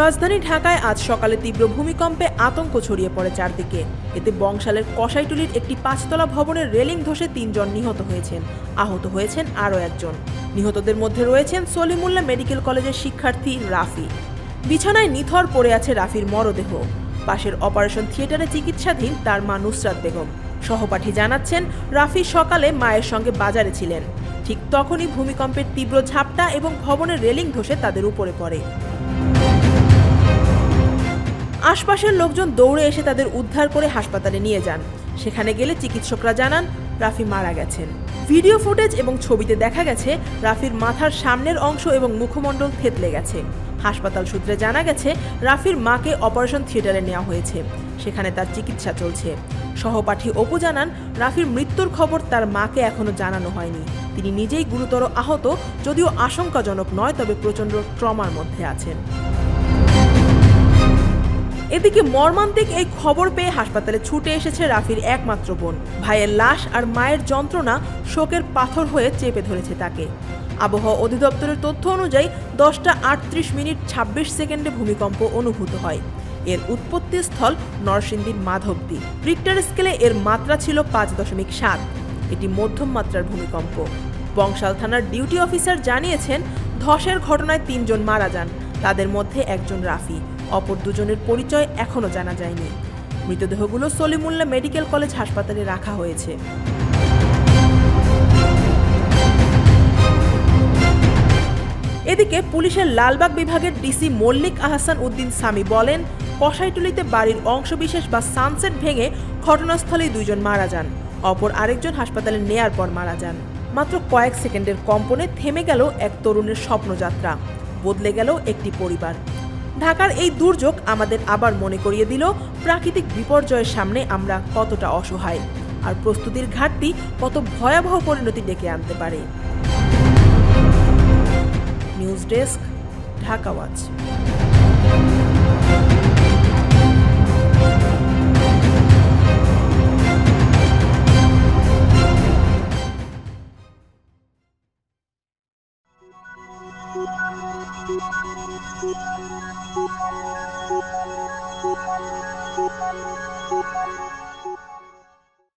রাজধানী ঢাকায় আজ সকালে তীব্র ভূমিকম্পে আতঙ্ক ছড়িয়ে পড়ে চারদিকে। এতে বংশালের কসাইটুলির একটি ৫তলা ভবনের রেলিং ধসে ৩ জন নিহত হয়েছেন, আহত হয়েছেন আরও একজন। নিহতদের মধ্যে রয়েছেন সলিমুল্লাহ মেডিকেল কলেজের শিক্ষার্থী রাফি। বিছানায় নিথর পড়ে আছে রাফির মরদেহ। পাশের অপারেশন থিয়েটারে চিকিৎসাধীন তার মা নুসরাত বেগম। সহপাঠী জানাচ্ছেন, রাফি সকালে মায়ের সঙ্গে বাজারে ছিলেন। ঠিক তখনই ভূমিকম্পের তীব্র ঝাপটা এবং ভবনের রেলিং ধসে তাদের উপরে পড়ে। আশপাশের লোকজন দৌড়ে এসে তাদের উদ্ধার করে হাসপাতালে নিয়ে যান। সেখানে গেলে চিকিৎসকরা জানান রাফি মারা গেছেন। ভিডিও ফুটেজ এবং ছবিতে দেখা গেছে রাফির মাথার সামনের অংশ এবং মুখমণ্ডল থেতলে গেছে। হাসপাতাল সূত্রে জানা গেছে, রাফির মাকে অপারেশন থিয়েটারে নেওয়া হয়েছে, সেখানে তার চিকিৎসা চলছে। সহপাঠী অপু জানান, রাফির মৃত্যুর খবর তার মাকে এখনো জানানো হয়নি। তিনি নিজেই গুরুতর আহত, যদিও আশঙ্কাজনক নয়, তবে প্রচণ্ড ট্রমার মধ্যে আছেন। এদিকে মর্মান্তিক এই খবর পেয়ে হাসপাতালে ছুটে এসেছে রাফির একমাত্র বোন। ভাইয়ের লাশ আর মায়ের যন্ত্রণা শোকের পাথর হয়ে চেপে ধরেছে তাকে। আবহাওয়া অধিদপ্তরের তথ্য অনুযায়ী 10টা 38 মিনিট 26 সেকেন্ডে ভূমিকম্প অনুভূত হয়। এর উৎপত্তিস্থল নরসিংদীর মাধবদ্বীপ। রিক্টার স্কেলে এর মাত্রা ছিল 5.7। এটি মধ্যম মাত্রার ভূমিকম্প। বংশাল থানার ডিউটি অফিসার জানিয়েছেন, ধসের ঘটনায় 3 জন মারা যান, তাদের মধ্যে একজন রাফি। অপর দুজনের পরিচয় এখনো জানা যায়নি। মৃতদেহগুলো সলিমুল্লাহ মেডিকেল কলেজ হাসপাতালে রাখা হয়েছে। এদিকে পুলিশের লালবাগ বিভাগের ডিসি মল্লিক আহসান উদ্দিন সামি বলেন, কসাইটুলিতে বাড়ির অংশবিশেষ বা সানসেট ভেঙে ঘটনাস্থলেই 2 জন মারা যান। অপর আরেকজন হাসপাতালে নেয়ার পর মারা যান। মাত্র কয়েক সেকেন্ডের কম্পনে থেমে গেল এক তরুণের স্বপ্নযাত্রা, বদলে গেল একটি পরিবার। ঢাকার এই দুর্যোগ আমাদের আবার মনে করিয়ে দিল, প্রাকৃতিক বিপর্যয়ের সামনে আমরা কতটা অসহায়, আর প্রস্তুতির ঘাটতি কত ভয়াবহ পরিণতি ডেকে আনতে পারে। News desk, Dhaka watch. Thank you.